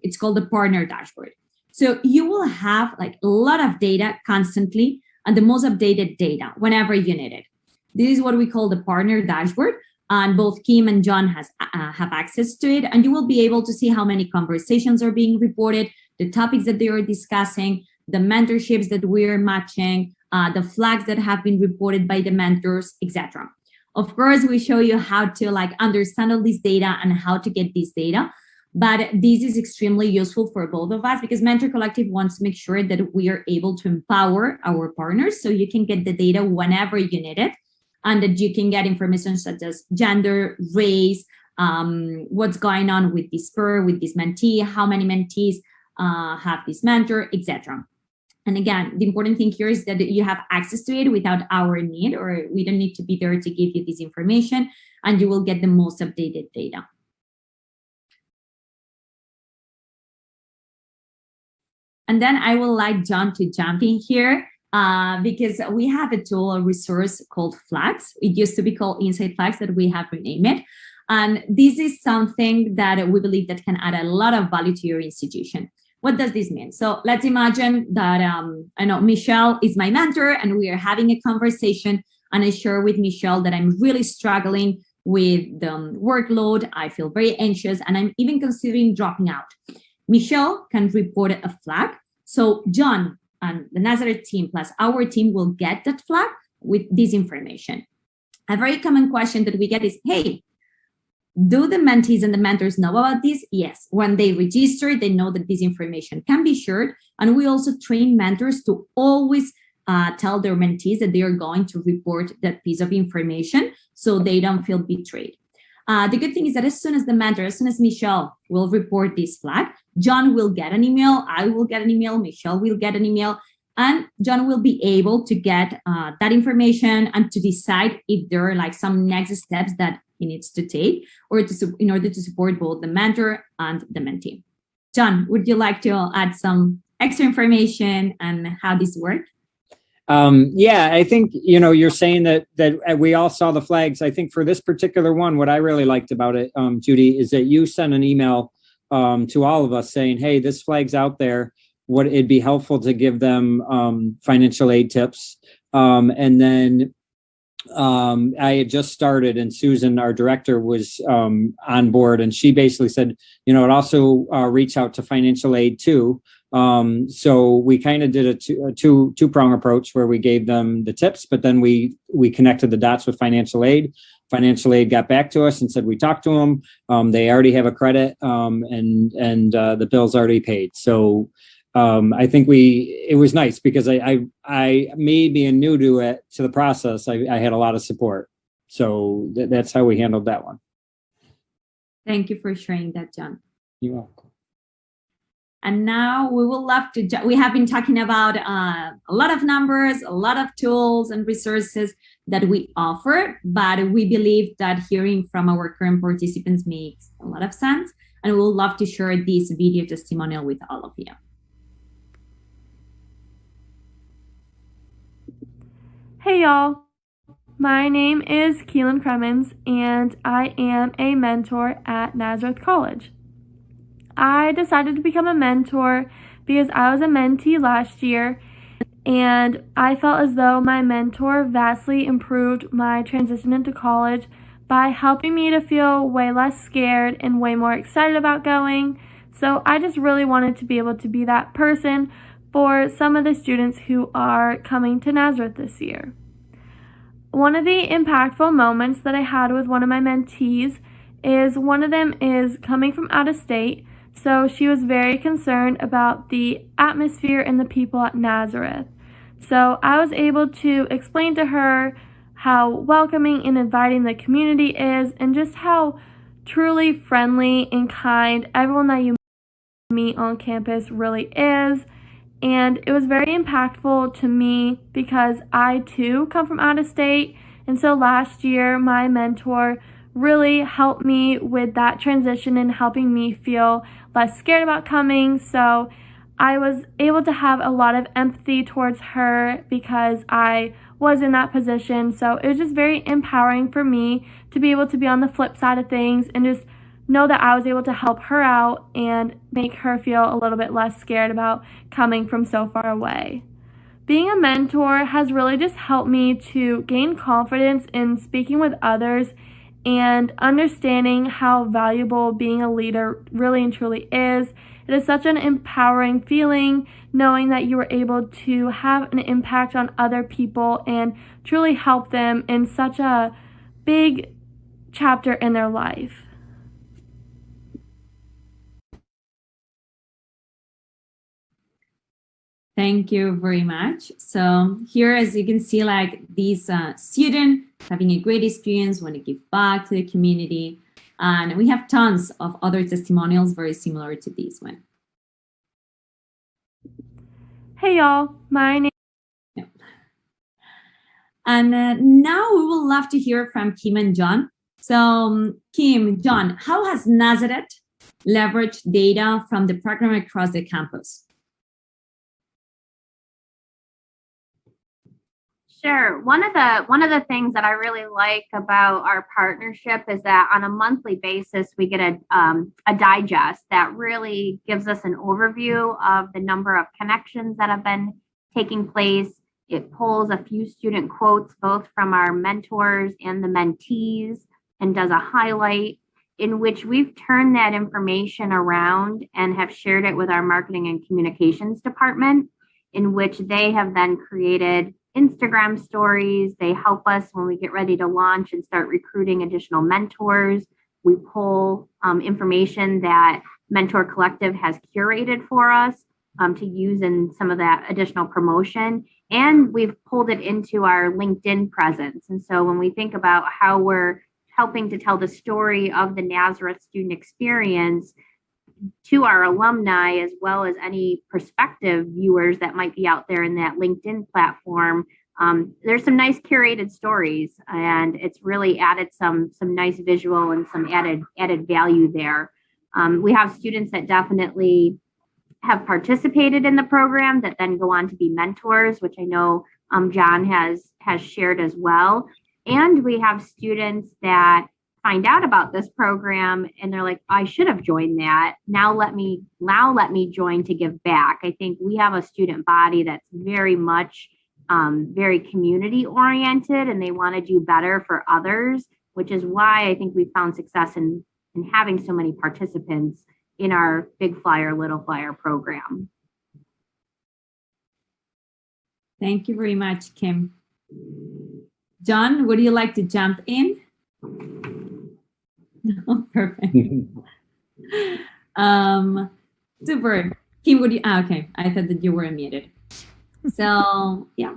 it's called the partner dashboard. So you will have like a lot of data constantly and the most updated data whenever you need it. This is what we call the partner dashboard. And both Kim and John have access to it. And you will be able to see how many conversations are being reported, the topics that they are discussing, the mentorships that we're matching, the flags that have been reported by the mentors, etc. Of course, we show you how to like understand all this data and how to get this data. But this is extremely useful for both of us because Mentor Collective wants to make sure that we are able to empower our partners so you can get the data whenever you need it and that you can get information such as gender, race, what's going on with this pair, with this mentee, how many mentees have this mentor, etc. And again, the important thing here is that you have access to it without our need, or we don't need to be there to give you this information, and you will get the most updated data. And then I would like John to jump in here because we have a tool, a resource called Flags. It used to be called Insight Flags, that we have renamed it. And this is something that we believe that can add a lot of value to your institution. What does this mean? So let's imagine that I know Michelle is my mentor and we are having a conversation and I share with Michelle that I'm really struggling with the workload. I feel very anxious and I'm even considering dropping out. Michelle can report a flag. So John and the Nazareth team plus our team will get that flag with this information. A very common question that we get is, hey, do the mentees and the mentors know about this? Yes. When they register, they know that this information can be shared. And we also train mentors to always tell their mentees that they are going to report that piece of information so they don't feel betrayed. The good thing is that as soon as the mentor, as soon as Michelle will report this flag, John will get an email, I will get an email, Michelle will get an email, and John will be able to get that information and to decide if there are like some next steps that he needs to take or in order to support both the mentor and the mentee. John, would you like to add some extra information on how this works? Yeah, I think, you're saying that we all saw the flags. I think for this particular one, what I really liked about it, Judy, is that you sent an email to all of us saying, hey, this flag's out there. It'd be helpful to give them financial aid tips. And then I had just started and Susan, our director, was on board and she basically said, it also reach out to financial aid too. So we kind of did a two-prong approach where we gave them the tips, but then we connected the dots with financial aid. Financial aid got back to us and said, we talked to them. They already have a credit and the bill's already paid. So I think it was nice because I me being new to the process, I had a lot of support. So that's how we handled that one. Thank you for sharing that, John. You're welcome. And now we will love to, we have been talking about a lot of numbers, a lot of tools and resources that we offer, but we believe that hearing from our current participants makes a lot of sense. And we'll love to share this video testimonial with all of you. Hey y'all, my name is Keelan Cremens and I am a mentor at Nazareth College. I decided to become a mentor because I was a mentee last year and I felt as though my mentor vastly improved my transition into college by helping me to feel way less scared and way more excited about going. So I just really wanted to be able to be that person for some of the students who are coming to Nazareth this year. One of the impactful moments that I had with one of my mentees is one of them is coming from out of state. So she was very concerned about the atmosphere and the people at Nazareth. So I was able to explain to her how welcoming and inviting the community is and just how truly friendly and kind everyone that you meet on campus really is. And it was very impactful to me because I too come from out of state. And so last year, my mentor really helped me with that transition and helping me feel less scared about coming. So I was able to have a lot of empathy towards her because I was in that position. So it was just very empowering for me to be able to be on the flip side of things and just know that I was able to help her out and make her feel a little bit less scared about coming from so far away. Being a mentor has really just helped me to gain confidence in speaking with others and understanding how valuable being a leader really and truly is. It is such an empowering feeling knowing that you were able to have an impact on other people and truly help them in such a big chapter in their life. Thank you very much. So here, as you can see, like these student having a great experience, want to give back to the community. And we have tons of other testimonials very similar to this one. Hey y'all, my name. And now we would love to hear from Kim and John. So Kim, John, how has Nazareth leveraged data from the program across the campus? Sure. One of the things that I really like about our partnership is that on a monthly basis, we get a digest that really gives us an overview of the number of connections that have been taking place. It pulls a few student quotes, both from our mentors and the mentees, and does a highlight in which we've turned that information around and have shared it with our marketing and communications department, in which they have then created Instagram stories. They help us when we get ready to launch and start recruiting additional mentors. We pull information that Mentor Collective has curated for us to use in some of that additional promotion. And we've pulled it into our LinkedIn presence. And so when we think about how we're helping to tell the story of the Nazareth student experience to our alumni, as well as any prospective viewers that might be out there in that LinkedIn platform, there's some nice curated stories, and it's really added some nice visual and some added value there. We have students that definitely have participated in the program that then go on to be mentors, which I know John has shared as well. And we have students that find out about this program and they're like, I should have joined that. Now let me join to give back. I think we have a student body that's very much very community oriented, and they want to do better for others, which is why I think we found success in having so many participants in our Big Flyer, Little Flyer program. Thank you very much, Kim. John, would you like to jump in? No, perfect. Super. Kim, would you? Okay, I thought that you were muted. So yeah.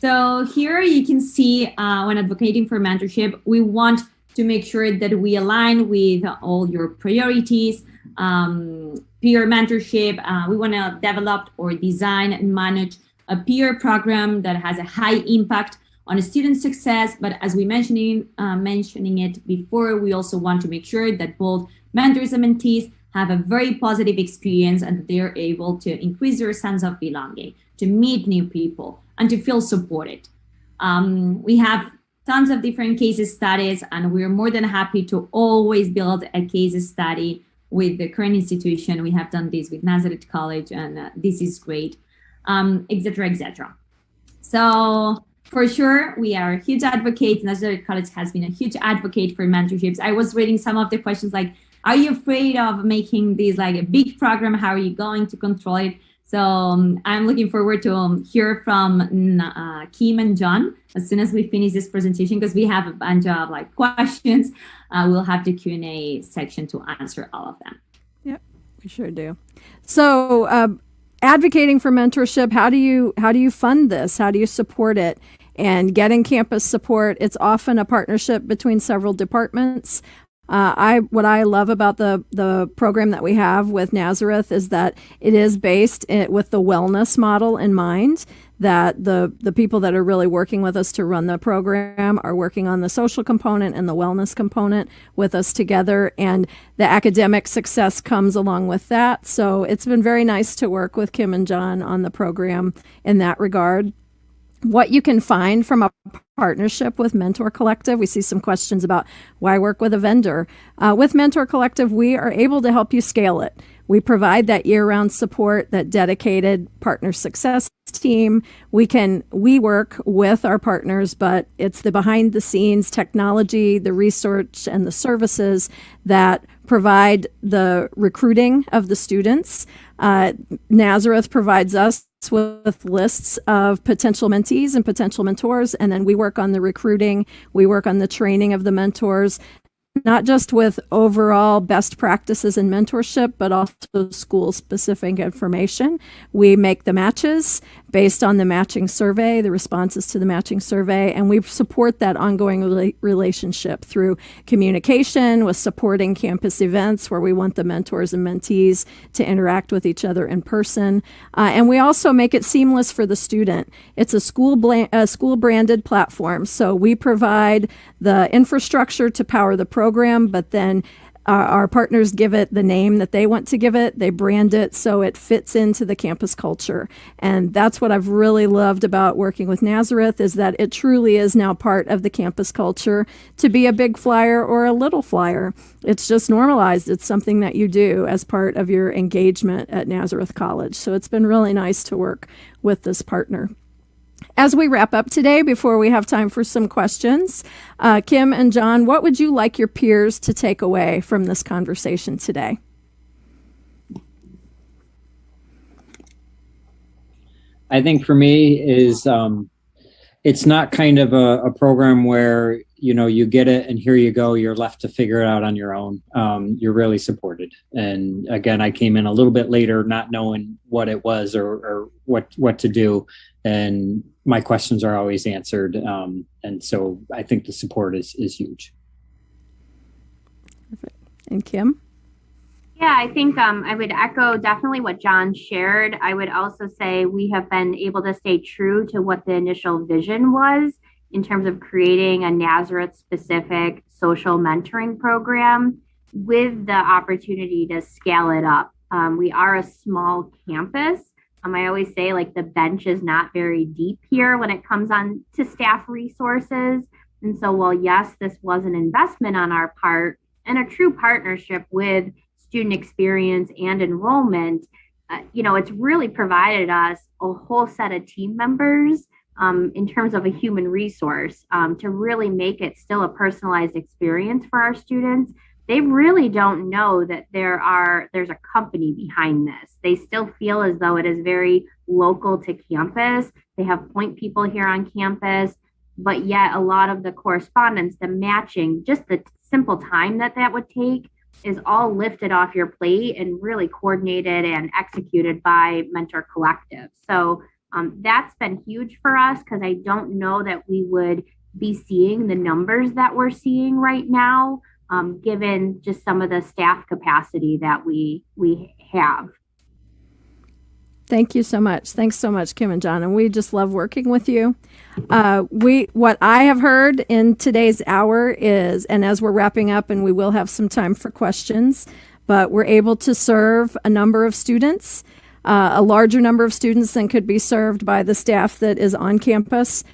So here you can see when advocating for mentorship, we want to make sure that we align with all your priorities. Peer mentorship, we want to develop or design and manage a peer program that has a high impact on a student success. But as we mentioning it before, we also want to make sure that both mentors and mentees have a very positive experience and that they're able to increase their sense of belonging, to meet new people, and to feel supported. We have tons of different case studies, and we're more than happy to always build a case study with the current institution. We have done this with Nazareth College, and this is great, et cetera, et cetera. So for sure, we are huge advocates. Nazareth College has been a huge advocate for mentorships. I was reading some of the questions like, are you afraid of making this like a big program? How are you going to control it? So I'm looking forward to hear from Kim and John as soon as we finish this presentation, because we have a bunch of like questions. We'll have the Q&A section to answer all of them. Yep, we sure do. So advocating for mentorship, how do you fund this? How do you support it? And getting campus support, it's often a partnership between several departments. What I love about the program that we have with Nazareth is that it is based with the wellness model in mind, that the people that are really working with us to run the program are working on the social component and the wellness component with us together, and the academic success comes along with that. So it's been very nice to work with Kim and John on the program in that regard. What you can find from a partnership with Mentor Collective. We see some questions about why work with a vendor. With Mentor Collective, we are able to help you scale it. We provide that year-round support, that dedicated partner success team. We work with our partners, but it's the behind-the-scenes technology, the research, and the services that provide the recruiting of the students. Nazareth provides us with lists of potential mentees and potential mentors, and then we work on the recruiting, we work on the training of the mentors, not just with overall best practices in mentorship, but also school-specific information. We make the matches based on the matching survey, the responses to the matching survey, and we support that ongoing relationship through communication, with supporting campus events where we want the mentors and mentees to interact with each other in person. And we also make it seamless for the student. It's a school-branded platform, so we provide the infrastructure to power the program, but then our partners give it the name that they want to give it. They brand it so it fits into the campus culture. And that's what I've really loved about working with Nazareth, is that it truly is now part of the campus culture to be a big flyer or a little flyer. It's just normalized. It's something that you do as part of your engagement at Nazareth College. So it's been really nice to work with this partner. As we wrap up today, before we have time for some questions, Kim and John, what would you like your peers to take away from this conversation today? I think for me is it's not kind of a program where, you know, you get it and here you go, you're left to figure it out on your own. You're really supported. And again, I came in a little bit later, not knowing what it was or what to do. And my questions are always answered. And so I think the support is huge. Perfect. And Kim? Yeah, I think I would echo definitely what John shared. I would also say we have been able to stay true to what the initial vision was in terms of creating a Nazareth-specific social mentoring program with the opportunity to scale it up. We are a small campus. I always say, like, the bench is not very deep here when it comes on to staff resources. And so while, yes, this was an investment on our part and a true partnership with student experience and enrollment, it's really provided us a whole set of team members in terms of a human resource to really make it still a personalized experience for our students. They really don't know that there's a company behind this. They still feel as though it is very local to campus. They have point people here on campus, but yet a lot of the correspondence, the matching, just the simple time that would take is all lifted off your plate and really coordinated and executed by Mentor Collective. So that's been huge for us, because I don't know that we would be seeing the numbers that we're seeing right now, given just some of the staff capacity that we have. Thank you so much. Thanks so much, Kim and John. And we just love working with you. What I have heard in today's hour is, and as we're wrapping up, and we will have some time for questions, but we're able to serve a number of students, a larger number of students than could be served by the staff that is on campus.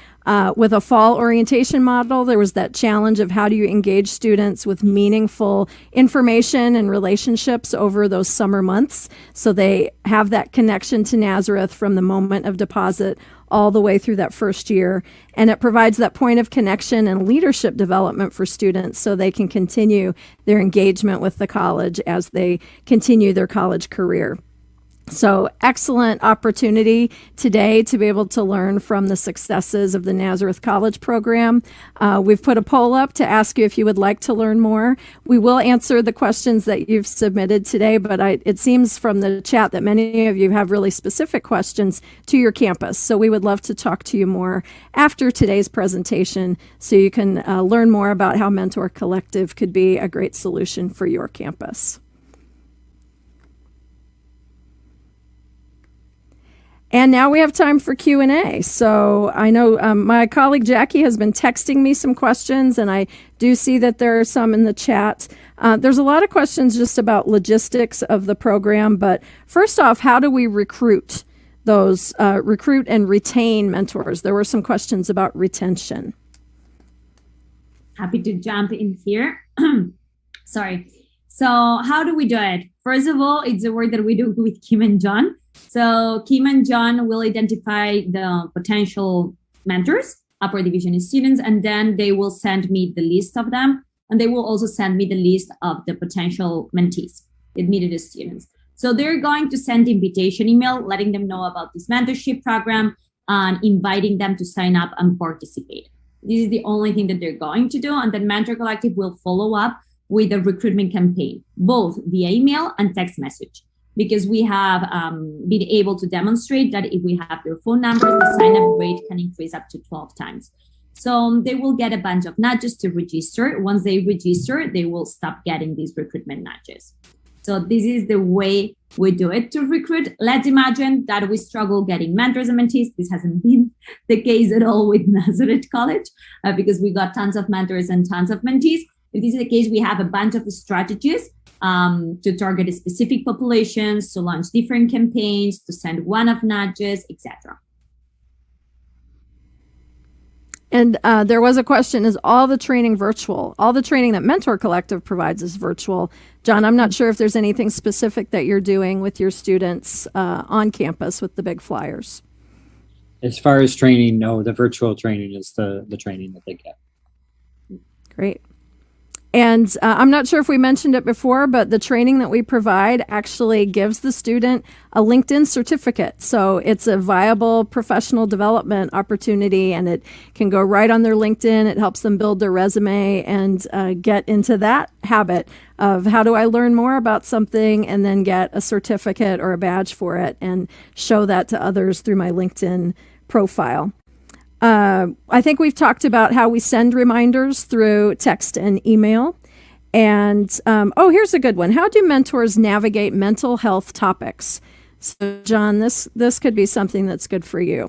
With a fall orientation model, there was that challenge of how do you engage students with meaningful information and relationships over those summer months, so they have that connection to Nazareth from the moment of deposit all the way through that first year. And it provides that point of connection and leadership development for students so they can continue their engagement with the college as they continue their college career. So excellent opportunity today to be able to learn from the successes of the Nazareth College program. We've put a poll up to ask you if you would like to learn more. We will answer the questions that you've submitted today, but it seems from the chat that many of you have really specific questions to your campus. So we would love to talk to you more after today's presentation so you can learn more about how Mentor Collective could be a great solution for your campus. And now we have time for Q&A. So I know my colleague Jackie has been texting me some questions, and I do see that there are some in the chat. There's a lot of questions just about logistics of the program, but first off, how do we recruit and retain mentors? There were some questions about retention. Happy to jump in here. Sorry. So how do we do it? First of all, it's the work that we do with Kim and John. So Kim and John will identify the potential mentors, upper division students, and then they will send me the list of them. And they will also send me the list of the potential mentees, admitted students. So they're going to send invitation email, letting them know about this mentorship program and inviting them to sign up and participate. This is the only thing that they're going to do. And then Mentor Collective will follow up with a recruitment campaign, both via email and text message. Because we have been able to demonstrate that if we have their phone numbers, the sign-up rate can increase up to 12 times. So they will get a bunch of nudges to register. Once they register, they will stop getting these recruitment nudges. So this is the way we do it to recruit. Let's imagine that we struggle getting mentors and mentees. This hasn't been the case at all with Nazareth College because we got tons of mentors and tons of mentees. If this is the case, we have a bunch of strategies to target specific populations, to launch different campaigns, to send one-off nudges, etc. And there was a question, is all the training virtual? All the training that Mentor Collective provides is virtual. John, I'm not sure if there's anything specific that you're doing with your students on campus with the big flyers. As far as training, no, the virtual training is the training that they get. Great. And I'm not sure if we mentioned it before, but the training that we provide actually gives the student a LinkedIn certificate. So it's a viable professional development opportunity, and it can go right on their LinkedIn. It helps them build their resume and get into that habit of how do I learn more about something and then get a certificate or a badge for it and show that to others through my LinkedIn profile. I think we've talked about how we send reminders through text and email. And, here's a good one. How do mentors navigate mental health topics? So, John, this could be something that's good for you.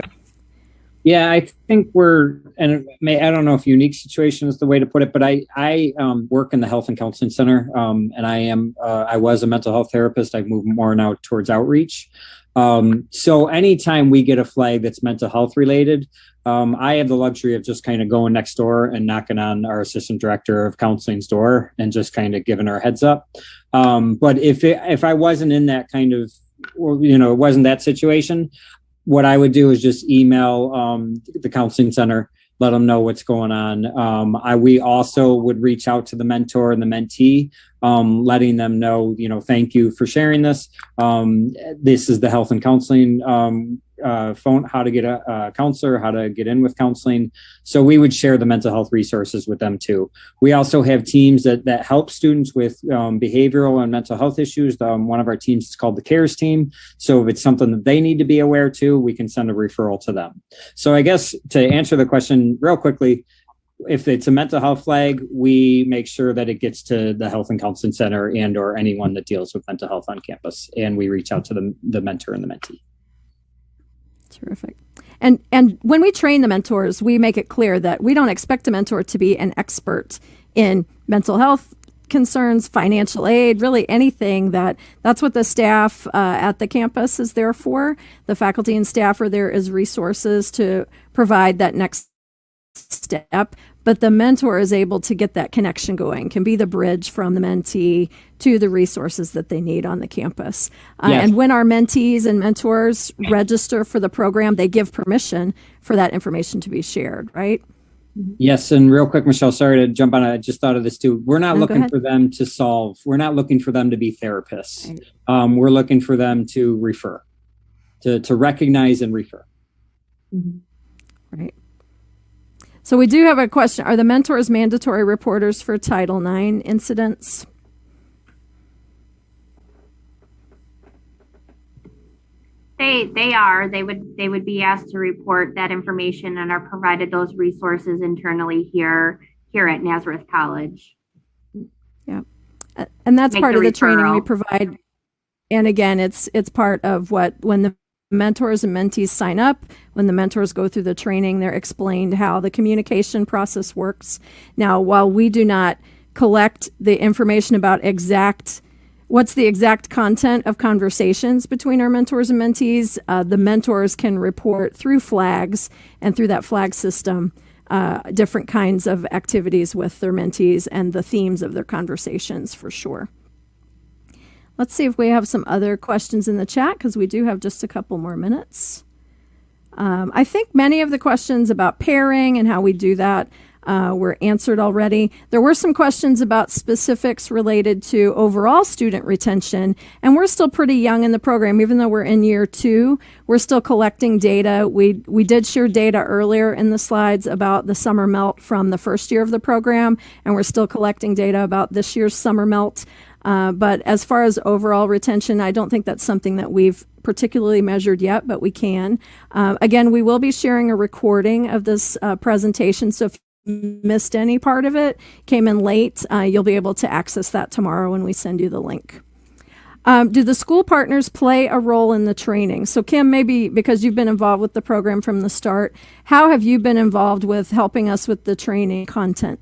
Yeah, I think I don't know if unique situation is the way to put it, but I work in the Health and Counseling Center, and I was a mental health therapist. I've moved more now towards outreach. So anytime we get a flag that's mental health related, I have the luxury of just kind of going next door and knocking on our assistant director of counseling's door and just kind of giving her a heads up. But if I wasn't in that kind of, it wasn't that situation, what I would do is just email the counseling center, let them know what's going on. We also would reach out to the mentor and the mentee, letting them know, thank you for sharing this. This is the health and counseling phone, how to get a counselor, how to get in with counseling. So we would share the mental health resources with them too. We also have teams that help students with behavioral and mental health issues. One of our teams is called the CARES team. So if it's something that they need to be aware to, we can send a referral to them. So I guess to answer the question real quickly, if it's a mental health flag, we make sure that it gets to the Health and Counseling Center and or anyone that deals with mental health on campus. And we reach out to the mentor and the mentee. Terrific. And when we train the mentors, we make it clear that we don't expect a mentor to be an expert in mental health concerns, financial aid, really anything. That's what the staff at the campus is there for. The faculty and staff are there as resources to provide that next step. But the mentor is able to get that connection going, can be the bridge from the mentee to the resources that they need on the campus. Yes. And when our mentees and mentors register for the program, they give permission for that information to be shared, right? Yes, and real quick, Michelle, sorry to jump on it. I just thought of this too. We're not No, go looking ahead. for them to solve. We're not looking for them to be therapists. Right. We're looking for them to refer, to recognize and refer. Right. So we do have a question. Are the mentors mandatory reporters for Title IX incidents? They are. They would be asked to report that information and are provided those resources internally here at Nazareth College. Yeah. And that's Make part the of the training we referral. provide. And again, it's part of when the mentors and mentees sign up, when the mentors go through the training, they're explained how the communication process works. Now, while we do not collect the information about what's the exact content of conversations between our mentors and mentees, the mentors can report through flags and through that flag system different kinds of activities with their mentees and the themes of their conversations for sure. Let's see if we have some other questions in the chat because we do have just a couple more minutes. I think many of the questions about pairing and how we do that were answered already. There were some questions about specifics related to overall student retention, and we're still pretty young in the program. Even though we're in year 2, we're still collecting data. We did share data earlier in the slides about the summer melt from the first year of the program, and we're still collecting data about this year's summer melt. But as far as overall retention, I don't think that's something that we've particularly measured yet, but we can. Again, we will be sharing a recording of this presentation, so if you missed any part of it, came in late, you'll be able to access that tomorrow when we send you the link. Do the school partners play a role in the training? So Kim, maybe because you've been involved with the program from the start, how have you been involved with helping us with the training content?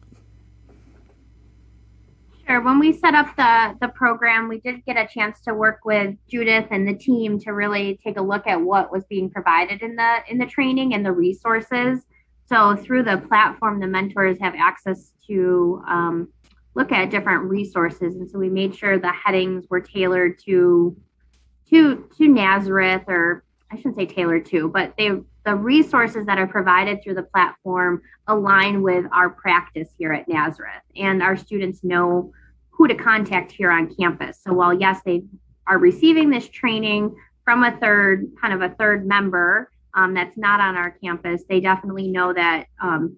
Sure. When we set up the program, we did get a chance to work with Judith and the team to really take a look at what was being provided in the training and the resources. So through the platform, the mentors have access to look at different resources, and so we made sure the headings were tailored to Nazareth, or I shouldn't say tailored to, but the resources that are provided through the platform align with our practice here at Nazareth, and our students know who to contact here on campus. So while yes, they are receiving this training from a third member that's not on our campus, they definitely know that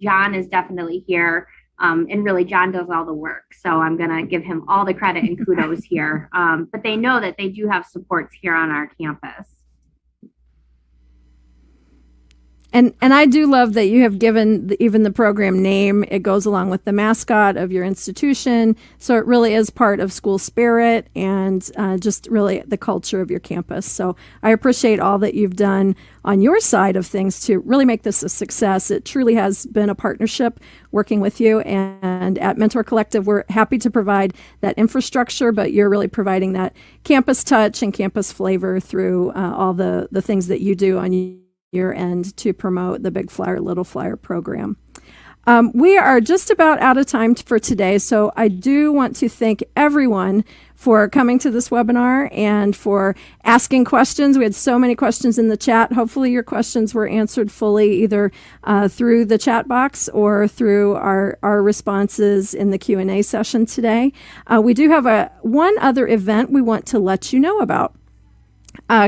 John is definitely here, and really John does all the work. So I'm gonna give him all the credit and kudos here. But they know that they do have supports here on our campus. And I do love that you have given even the program name. It goes along with the mascot of your institution. So it really is part of school spirit and just really the culture of your campus. So I appreciate all that you've done on your side of things to really make this a success. It truly has been a partnership working with you. And at Mentor Collective, we're happy to provide that infrastructure, but you're really providing that campus touch and campus flavor through all the things that you do on your end to promote the Big Flyer, Little Flyer program. We are just about out of time for today, so I do want to thank everyone for coming to this webinar and for asking questions. We had so many questions in the chat. Hopefully your questions were answered fully either through the chat box or through our responses in the Q&A session today. We do have one other event we want to let you know about.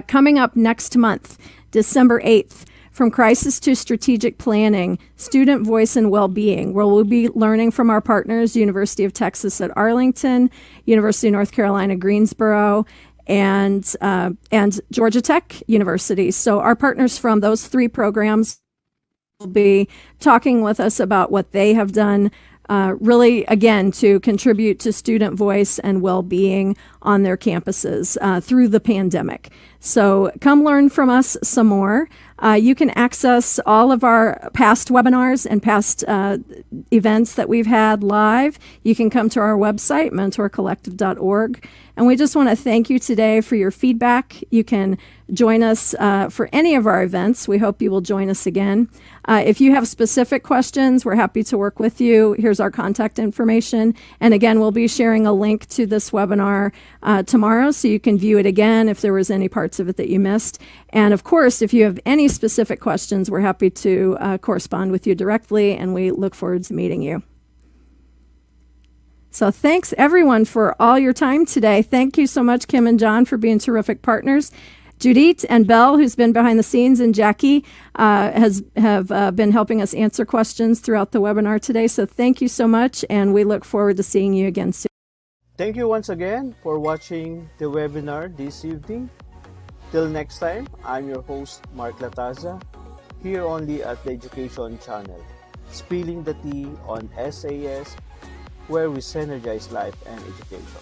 Coming up next month, December 8th, From Crisis to Strategic Planning, Student Voice and Well-Being, where we'll be learning from our partners, University of Texas at Arlington, University of North Carolina, Greensboro, and Georgia Tech University. So our partners from those 3 programs will be talking with us about what they have done really, again, to contribute to student voice and well-being on their campuses through the pandemic. So come learn from us some more. You can access all of our past webinars and past events that we've had live. You can come to our website, mentorcollective.org. And we just want to thank you today for your feedback. You can join us for any of our events. We hope you will join us again. If you have specific questions, we're happy to work with you. Here's our contact information. And again, we'll be sharing a link to this webinar tomorrow so you can view it again if there was any parts of it that you missed. And of course, if you have any specific questions, we're happy to correspond with you directly, and we look forward to meeting you. So thanks everyone for all your time today. Thank you so much, Kim and John, for being terrific partners. Judith and Belle, who's been behind the scenes, and Jackie have been helping us answer questions throughout the webinar today. So thank you so much, and we look forward to seeing you again soon. Thank you once again for watching the webinar this evening. Till next time, I'm your host, Mark Lataza, here only at the Education Channel, spilling the tea on SAS, where we synergize life and education.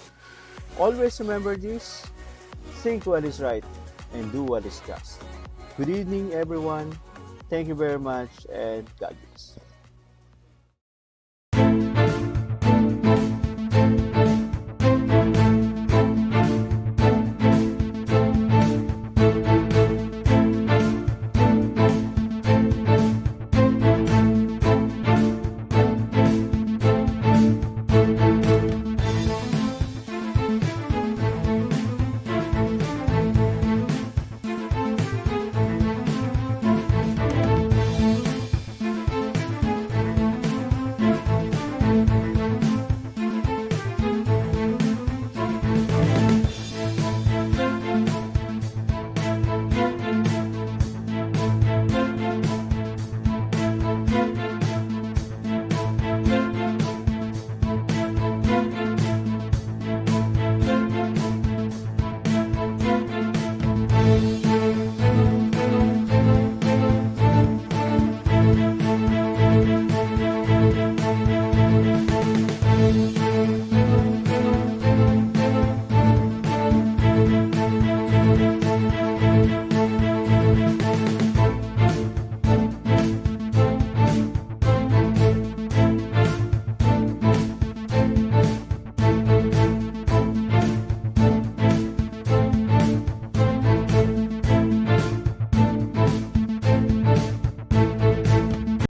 Always remember this: think what is right and do what is just. Good evening, everyone. Thank you very much, and God bless.